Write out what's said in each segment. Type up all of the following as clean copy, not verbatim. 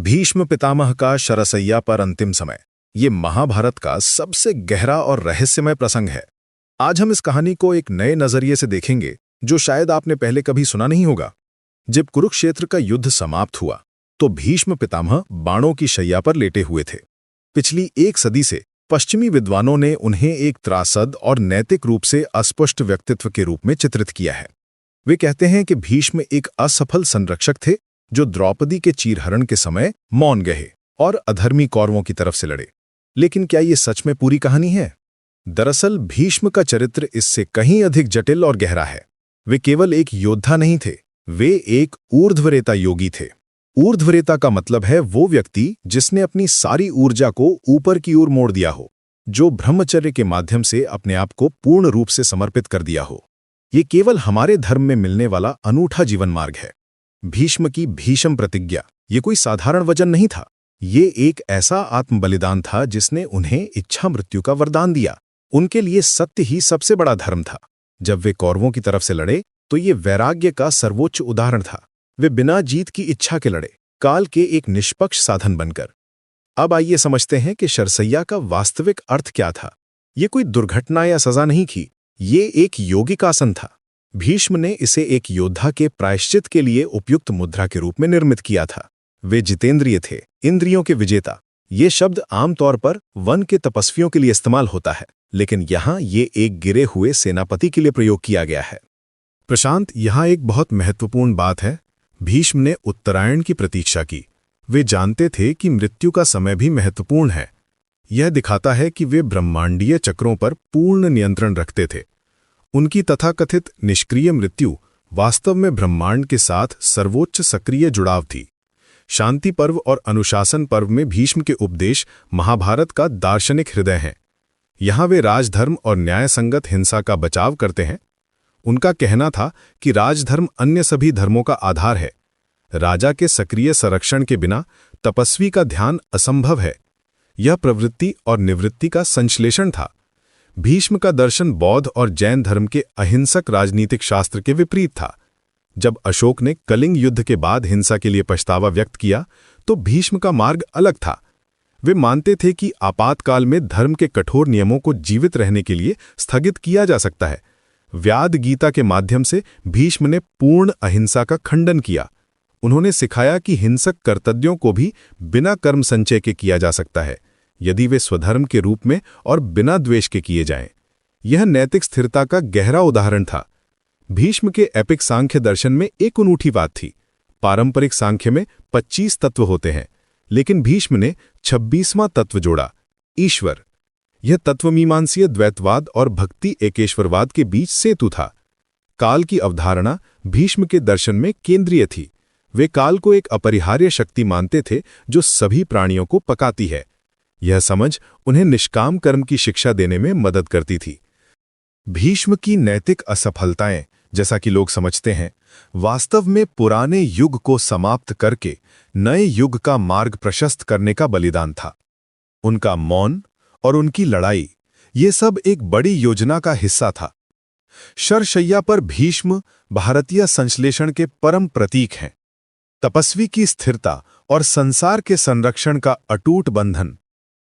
भीष्म पितामह का शरसैया पर अंतिम समय ये महाभारत का सबसे गहरा और रहस्यमय प्रसंग है। आज हम इस कहानी को एक नए नजरिए से देखेंगे जो शायद आपने पहले कभी सुना नहीं होगा। जब कुरुक्षेत्र का युद्ध समाप्त हुआ तो भीष्म पितामह बाणों की शैया पर लेटे हुए थे। पिछली एक सदी से पश्चिमी विद्वानों ने उन्हें एक त्रासद और नैतिक रूप से अस्पष्ट व्यक्तित्व के रूप में चित्रित किया है। वे कहते हैं कि भीष्म एक असफल संरक्षक थे जो द्रौपदी के चीरहरण के समय मौन गए और अधर्मी कौरवों की तरफ से लड़े। लेकिन क्या ये सच में पूरी कहानी है? दरअसल भीष्म का चरित्र इससे कहीं अधिक जटिल और गहरा है। वे केवल एक योद्धा नहीं थे, वे एक ऊर्ध्वरेता योगी थे। ऊर्ध्वरेता का मतलब है वो व्यक्ति जिसने अपनी सारी ऊर्जा को ऊपर की ओर मोड़ दिया हो, जो ब्रह्मचर्य के माध्यम से अपने आप को पूर्ण रूप से समर्पित कर दिया हो। ये केवल हमारे धर्म में मिलने वाला अनूठा जीवन मार्ग है। भीष्म की भीषम प्रतिज्ञा ये कोई साधारण वचन नहीं था, ये एक ऐसा आत्म बलिदान था जिसने उन्हें इच्छा मृत्यु का वरदान दिया। उनके लिए सत्य ही सबसे बड़ा धर्म था। जब वे कौरवों की तरफ से लड़े तो ये वैराग्य का सर्वोच्च उदाहरण था। वे बिना जीत की इच्छा के लड़े, काल के एक निष्पक्ष साधन बनकर। अब आइए समझते हैं कि शरसैया का वास्तविक अर्थ क्या था। ये कोई दुर्घटना या सजा नहीं थी, ये एक यौगिक आसन था। भीष्म ने इसे एक योद्धा के प्रायश्चित के लिए उपयुक्त मुद्रा के रूप में निर्मित किया था। वे जितेंद्रिय थे, इंद्रियों के विजेता। ये शब्द आमतौर पर वन के तपस्वियों के लिए इस्तेमाल होता है, लेकिन यहाँ ये एक गिरे हुए सेनापति के लिए प्रयोग किया गया है। प्रशांत, यहाँ एक बहुत महत्वपूर्ण बात है। भीष्म ने उत्तरायण की प्रतीक्षा की। वे जानते थे कि मृत्यु का समय भी महत्वपूर्ण है। यह दिखाता है कि वे ब्रह्मांडीय चक्रों पर पूर्ण नियंत्रण रखते थे। उनकी तथाकथित निष्क्रिय मृत्यु वास्तव में ब्रह्मांड के साथ सर्वोच्च सक्रिय जुड़ाव थी। शांति पर्व और अनुशासन पर्व में भीष्म के उपदेश महाभारत का दार्शनिक हृदय हैं। यहाँ वे राजधर्म और न्यायसंगत हिंसा का बचाव करते हैं। उनका कहना था कि राजधर्म अन्य सभी धर्मों का आधार है। राजा के सक्रिय संरक्षण के बिना तपस्वी का ध्यान असंभव है। यह प्रवृत्ति और निवृत्ति का संश्लेषण था। भीष्म का दर्शन बौद्ध और जैन धर्म के अहिंसक राजनीतिक शास्त्र के विपरीत था। जब अशोक ने कलिंग युद्ध के बाद हिंसा के लिए पछतावा व्यक्त किया तो भीष्म का मार्ग अलग था। वे मानते थे कि आपातकाल में धर्म के कठोर नियमों को जीवित रहने के लिए स्थगित किया जा सकता है। व्याद गीता के माध्यम से भीष्म ने पूर्ण अहिंसा का खंडन किया। उन्होंने सिखाया कि हिंसक कर्तव्यों को भी बिना कर्म संचय के किया जा सकता है, यदि वे स्वधर्म के रूप में और बिना द्वेष के किए जाएं। यह नैतिक स्थिरता का गहरा उदाहरण था। भीष्म के एपिक सांख्य दर्शन में एक अनूठी बात थी। पारंपरिक सांख्य में 25 तत्व होते हैं, लेकिन भीष्म ने 26वां तत्व जोड़ा, ईश्वर। यह तत्वमीमांसीय द्वैतवाद और भक्ति एकेश्वरवाद के बीच सेतु था। काल की अवधारणा भीष्म के दर्शन में केंद्रीय थी। वे काल को एक अपरिहार्य शक्ति मानते थे जो सभी प्राणियों को पकाती है। यह समझ उन्हें निष्काम कर्म की शिक्षा देने में मदद करती थी। भीष्म की नैतिक असफलताएं, जैसा कि लोग समझते हैं, वास्तव में पुराने युग को समाप्त करके नए युग का मार्ग प्रशस्त करने का बलिदान था। उनका मौन और उनकी लड़ाई, ये सब एक बड़ी योजना का हिस्सा था। शरशैया पर भीष्म भारतीय संश्लेषण के परम प्रतीक हैं। तपस्वी की स्थिरता और संसार के संरक्षण का अटूट बंधन।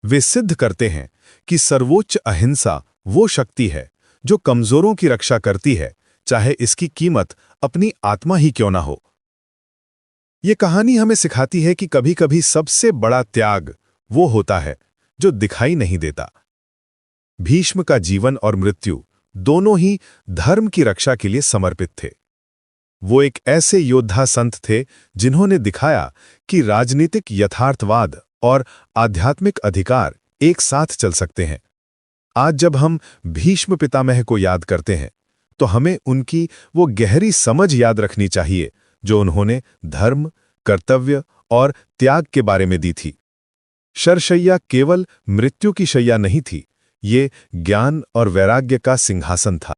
वे सिद्ध करते हैं कि सर्वोच्च अहिंसा वो शक्ति है जो कमजोरों की रक्षा करती है, चाहे इसकी कीमत अपनी आत्मा ही क्यों ना हो। ये कहानी हमें सिखाती है कि कभी-कभी सबसे बड़ा त्याग वो होता है जो दिखाई नहीं देता। भीष्म का जीवन और मृत्यु दोनों ही धर्म की रक्षा के लिए समर्पित थे। वो एक ऐसे योद्धा संत थे जिन्होंने दिखाया कि राजनीतिक यथार्थवाद और आध्यात्मिक अधिकार एक साथ चल सकते हैं। आज जब हम भीष्म पितामह को याद करते हैं तो हमें उनकी वो गहरी समझ याद रखनी चाहिए जो उन्होंने धर्म, कर्तव्य और त्याग के बारे में दी थी। शरशैया केवल मृत्यु की शैया नहीं थी, ये ज्ञान और वैराग्य का सिंहासन था।